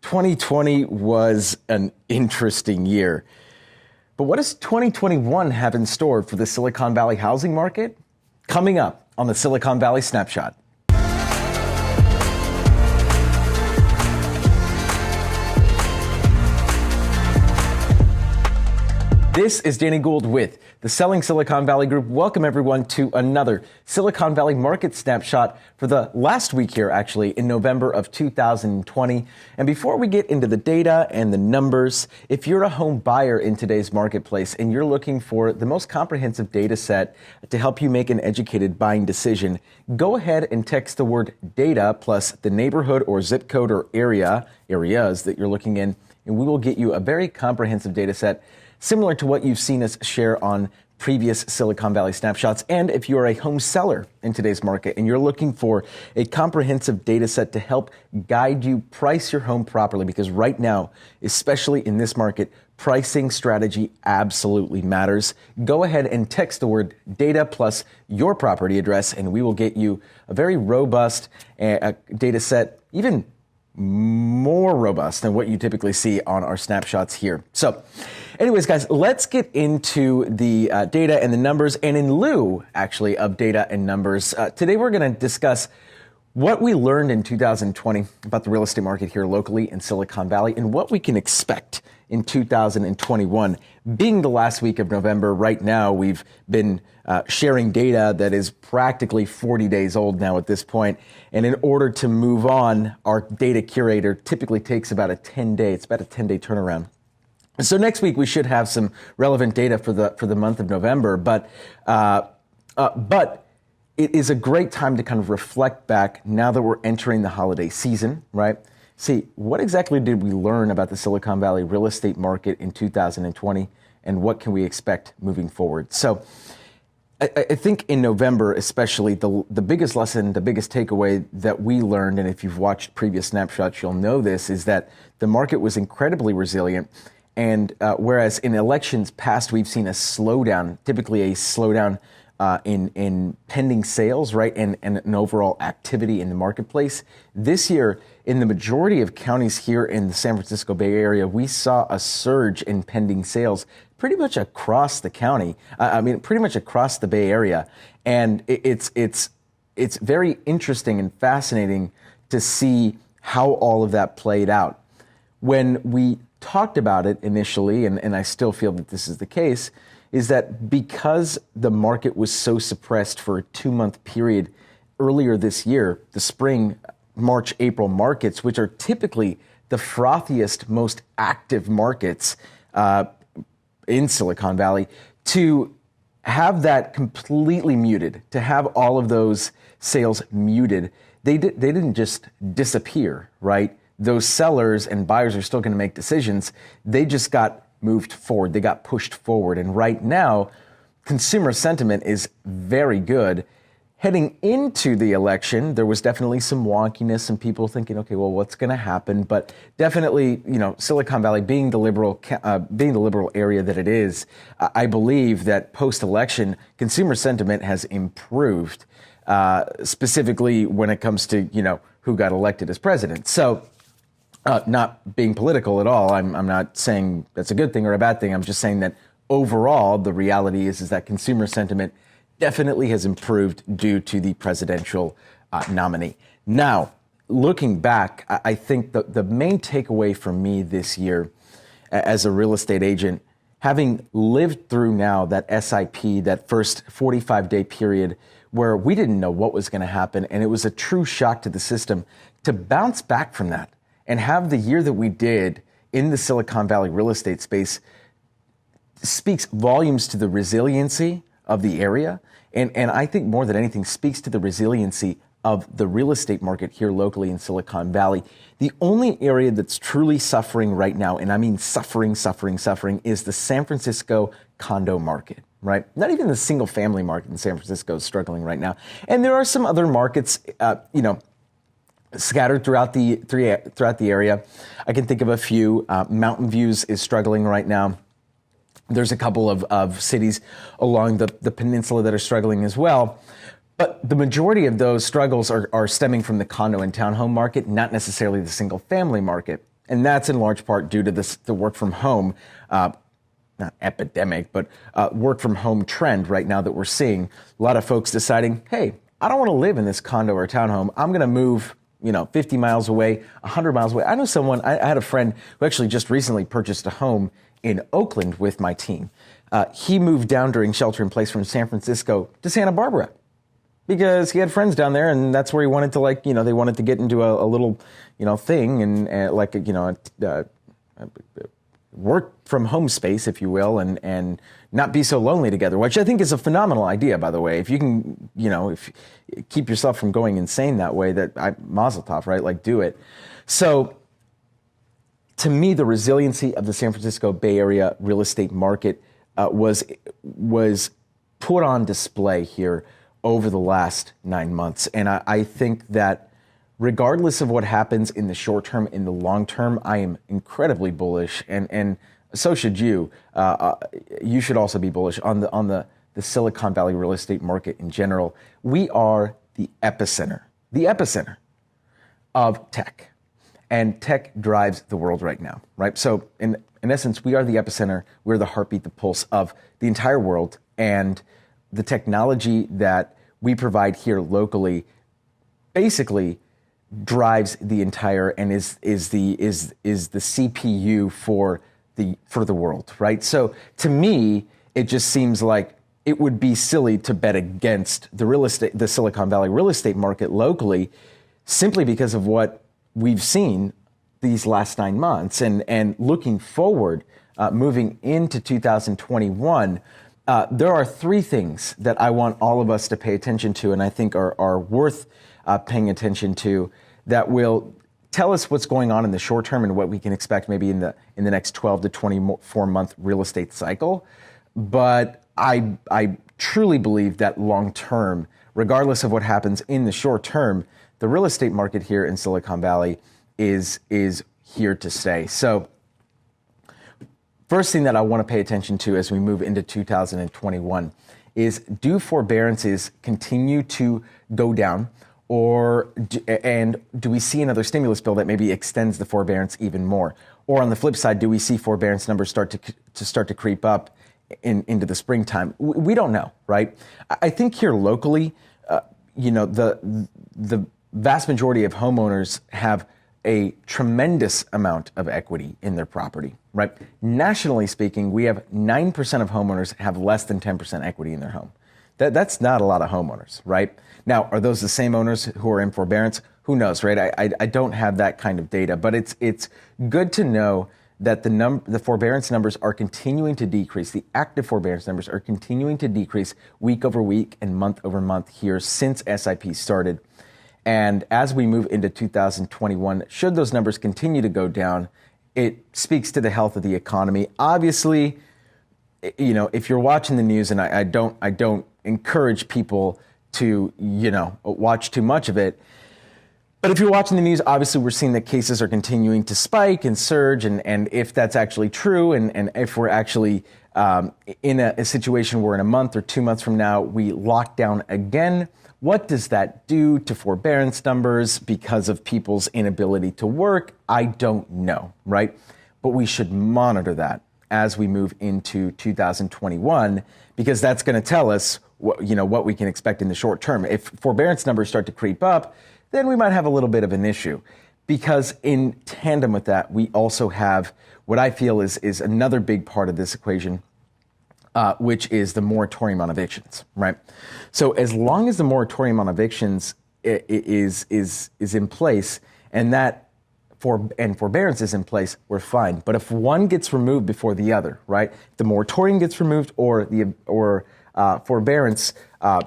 2020 was an interesting year. But what does 2021 have in store for the Silicon Valley housing market? Coming up on the Silicon Valley Snapshot. This is Danny Gould with the Selling Silicon Valley Group. Welcome everyone to another Silicon Valley Market Snapshot for the last week here, actually, in November of 2020. And before we get into the data and the numbers, if you're a home buyer in today's marketplace and you're looking for the most comprehensive data set to help you make an educated buying decision, go ahead and text the word data plus the neighborhood or zip code or areas that you're looking in, and we will get you a very comprehensive data set similar to what you've seen us share on previous Silicon Valley snapshots. And if you're a home seller in today's market and you're looking for a comprehensive data set to help guide you price your home properly, because right now, especially in this market, pricing strategy absolutely matters. Go ahead and text the word data plus your property address, and we will get you a very robust data set, even more robust than what you typically see on our snapshots here. So anyways, guys, let's get into the data and the numbers. And in lieu, actually, of data and numbers, today we're going to discuss what we learned in 2020 about the real estate market here locally in Silicon Valley and what we can expect in 2021. Being the last week of November, right now we've been sharing data that is practically 40 days old now at this point. And in order to move on, our data curator typically takes about a 10-day turnaround. So next week we should have some relevant data for the month of November, but it is a great time to kind of reflect back now that we're entering the holiday season, right? See, what exactly did we learn about the Silicon Valley real estate market in 2020, and what can we expect moving forward? So I think in November, especially, the biggest lesson, the biggest takeaway that we learned, and if you've watched previous snapshots, you'll know this, is that the market was incredibly resilient. And whereas in elections past, we've seen a slowdown, typically a slowdown in pending sales, right, and an overall activity in the marketplace. This year, in the majority of counties here in the San Francisco Bay Area, we saw a surge in pending sales pretty much across the county. Pretty much across the Bay Area. And it's very interesting and fascinating to see how all of that played out. When we talked about it initially, and I still feel that this is the case, is that because the market was so suppressed for a 2-month period earlier this year, the spring, March, April markets, which are typically the frothiest, most active markets in Silicon Valley, to have that completely muted, to have all of those sales muted, they didn't just disappear, right? Those sellers and buyers are still going to make decisions. They just got moved forward. They got pushed forward. And right now, consumer sentiment is very good. Heading into the election, there was definitely some wonkiness and people thinking, okay, well, what's going to happen? But definitely, Silicon Valley being the liberal area that it is, I believe that post-election, consumer sentiment has improved, specifically when it comes to, who got elected as president. So, not being political at all, I'm not saying that's a good thing or a bad thing. I'm just saying that overall, the reality is that consumer sentiment definitely has improved due to the presidential nominee. Now, looking back, I think the main takeaway for me this year as a real estate agent, having lived through now that SIP, that first 45-day period where we didn't know what was going to happen, and it was a true shock to the system, to bounce back from that and have the year that we did in the Silicon Valley real estate space speaks volumes to the resiliency of the area. And I think more than anything speaks to the resiliency of the real estate market here locally in Silicon Valley. The only area that's truly suffering right now, and I mean suffering, is the San Francisco condo market, right? Not even the single family market in San Francisco is struggling right now. And there are some other markets, scattered throughout the area. I can think of a few. Mountain Views is struggling right now. There's a couple of cities along the peninsula that are struggling as well. But the majority of those struggles are stemming from the condo and townhome market, not necessarily the single family market. And that's in large part due to the work from home, not epidemic, but work from home trend right now that we're seeing. A lot of folks deciding, hey, I don't want to live in this condo or townhome. I'm going to move 50 miles away, 100 miles away. I know someone, I had a friend who actually just recently purchased a home in Oakland with my team. He moved down during shelter in place from San Francisco to Santa Barbara because he had friends down there, and that's where he wanted to they wanted to get into a little, thing and work from home space, if you will, and not be so lonely together, which I think is a phenomenal idea, by the way. If you can, if keep yourself from going insane that way, mazel tov, right? Like, do it. So to me, the resiliency of the San Francisco Bay Area real estate market was put on display here over the last 9 months. And I think that regardless of what happens in the short term, in the long term, I am incredibly bullish, and so should you. You should also be bullish on the Silicon Valley real estate market in general. We are the epicenter of tech, and tech drives the world right now, right? So in essence, we are the epicenter. We're the heartbeat, the pulse of the entire world, and the technology that we provide here locally basically drives the entire and is the CPU for the world, right? So to me, it just seems like it would be silly to bet against the Silicon Valley real estate market locally, simply because of what we've seen these last 9 months, and looking forward, moving into 2021. There are 3 things that I want all of us to pay attention to, and I think are worth paying attention to, that will tell us what's going on in the short term and what we can expect maybe in the next 12 to 24 month real estate cycle. But I truly believe that long term, regardless of what happens in the short term, the real estate market here in Silicon Valley is here to stay. So first thing that I want to pay attention to as we move into 2021 is, do forbearances continue to go down, and do we see another stimulus bill that maybe extends the forbearance even more? Or on the flip side, do we see forbearance numbers start to creep up into the springtime? We don't know, right? I think here locally, the vast majority of homeowners have a tremendous amount of equity in their property, right? Nationally speaking, we have 9% of homeowners have less than 10% equity in their home. That's not a lot of homeowners, right? Now, are those the same owners who are in forbearance? Who knows, right? I don't have that kind of data, but it's good to know that the forbearance numbers are continuing to decrease. The active forbearance numbers are continuing to decrease week over week and month over month here since SIP started. And as we move into 2021, should those numbers continue to go down, it speaks to the health of the economy. Obviously, if you're watching the news, and I don't encourage people to, watch too much of it, but if you're watching the news, obviously we're seeing that cases are continuing to spike and surge, and if that's actually true, and if we're actually in a situation where in a month or 2 months from now we lock down again, what does that do to forbearance numbers because of people's inability to work? I don't know, right? But we should monitor that as we move into 2021, because that's going to tell us what we can expect in the short term. If forbearance numbers start to creep up, then we might have a little bit of an issue, because in tandem with that, we also have what I feel is another big part of this equation, which is the moratorium on evictions, right? So as long as the moratorium on evictions is in place, and forbearance is in place, we're fine. But if one gets removed before the other, right? The moratorium gets removed, or forbearance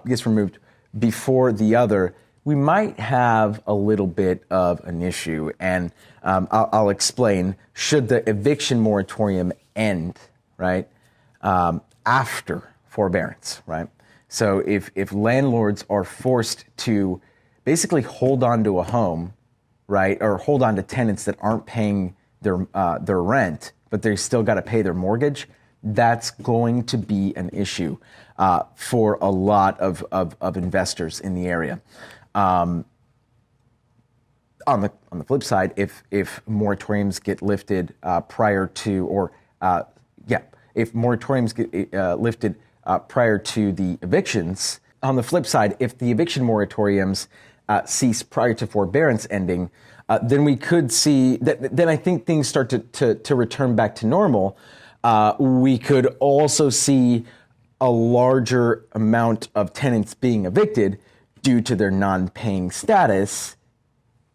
gets removed before the other, we might have a little bit of an issue. And I'll explain. Should the eviction moratorium end, right, after forbearance, right? So if landlords are forced to basically hold on to a home, right, or hold on to tenants that aren't paying their rent, but they still got to pay their mortgage, that's going to be an issue for a lot of investors in the area. On the flip side, if moratoriums get lifted prior to, or if moratoriums get lifted prior to the evictions, on the flip side, if the eviction moratoriums cease prior to forbearance ending, then we could see that. Then I think things start to return back to normal. We could also see a larger amount of tenants being evicted due to their non-paying status.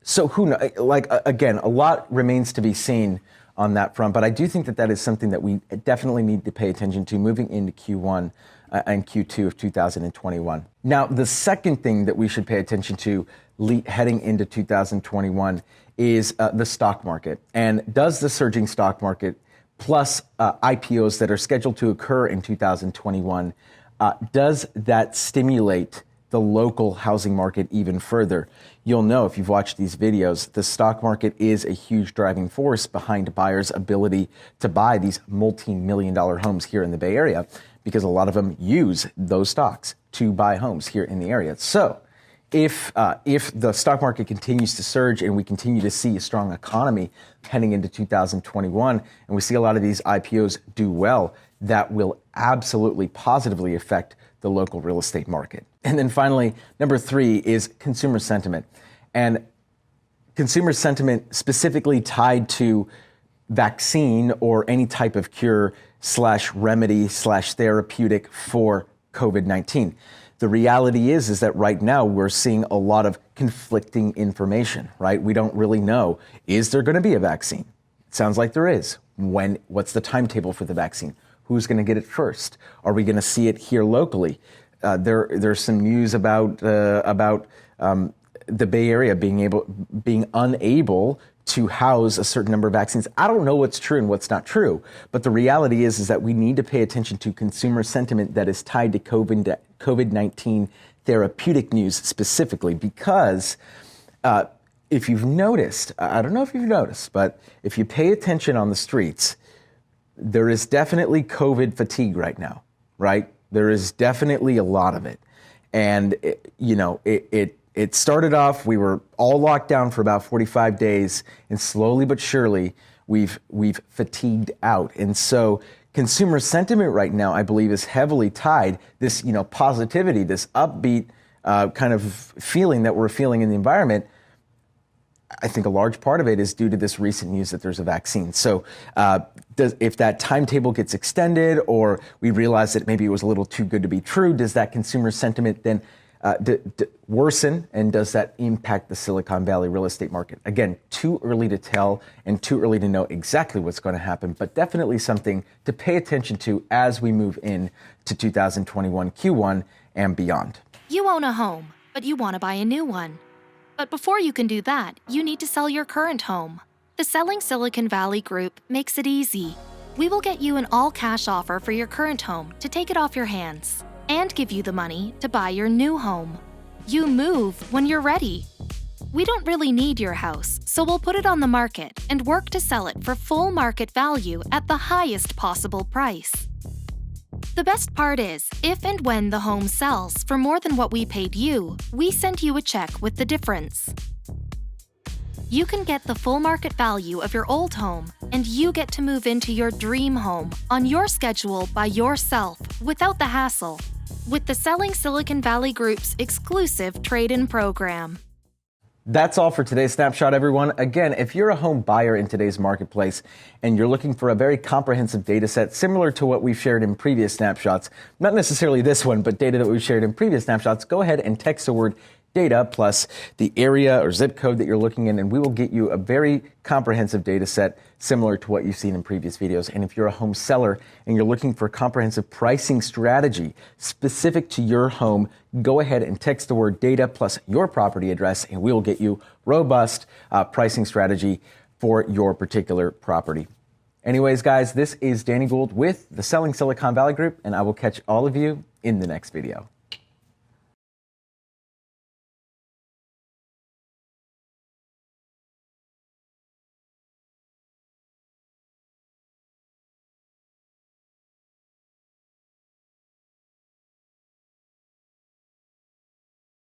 So who knows? Like, again, a lot remains to be seen on that front, but I do think that that is something that we definitely need to pay attention to moving into Q1 and Q2 of 2021. Now, the second thing that we should pay attention to heading into 2021 is the stock market. And does the surging stock market plus IPOs that are scheduled to occur in 2021, does that stimulate the local housing market even further? You'll know if you've watched these videos, the stock market is a huge driving force behind buyers' ability to buy these multi-million-dollar homes here in the Bay Area, because a lot of them use those stocks to buy homes here in the area. So if the stock market continues to surge and we continue to see a strong economy heading into 2021, and we see a lot of these IPOs do well, that will absolutely positively affect the local real estate market. And then finally, number 3 is consumer sentiment. And consumer sentiment specifically tied to vaccine or any type of cure / remedy / therapeutic for COVID-19. The reality is that right now we're seeing a lot of conflicting information, right? We don't really know. Is there going to be a vaccine? It sounds like there is. When? What's the timetable for the vaccine? Who's going to get it first? Are we going to see it here locally? There's some news about the Bay Area being unable to house a certain number of vaccines. I don't know what's true and what's not true, but the reality is that we need to pay attention to consumer sentiment that is tied to COVID-19 therapeutic news specifically, because if you've noticed, I don't know if you've noticed, but if you pay attention on the streets, there is definitely COVID fatigue right now, right? There is definitely a lot of it. And, it started off, we were all locked down for about 45 days, and slowly but surely we've fatigued out. And so consumer sentiment right now, I believe, is heavily tied, this, positivity, this upbeat kind of feeling that we're feeling in the environment. I think a large part of it is due to this recent news that there's a vaccine. So if that timetable gets extended, or we realize that maybe it was a little too good to be true, does that consumer sentiment then worsen, and does that impact the Silicon Valley real estate market? Again, too early to tell and too early to know exactly what's going to happen, but definitely something to pay attention to as we move in to 2021 Q1 and beyond. You own a home, but you want to buy a new one. But before you can do that, you need to sell your current home. The Selling Silicon Valley Group makes it easy. We will get you an all-cash offer for your current home to take it off your hands, and give you the money to buy your new home. You move when you're ready. We don't really need your house, so we'll put it on the market and work to sell it for full market value at the highest possible price. The best part is, if and when the home sells for more than what we paid you, we send you a check with the difference. You can get the full market value of your old home, and you get to move into your dream home on your schedule by yourself without the hassle, with the Selling Silicon Valley Group's exclusive trade-in program. That's all for today's Snapshot, everyone. Again, if you're a home buyer in today's marketplace and you're looking for a very comprehensive data set similar to what we've shared in previous Snapshots, not necessarily this one, but data that we've shared in previous Snapshots, go ahead and text the word data plus the area or zip code that you're looking in, and we will get you a very comprehensive data set similar to what you've seen in previous videos. And if you're a home seller and you're looking for a comprehensive pricing strategy specific to your home, go ahead and text the word data plus your property address, and we will get you robust pricing strategy for your particular property. Anyways, guys, this is Danny Gould with the Selling Silicon Valley Group, and I will catch all of you in the next video.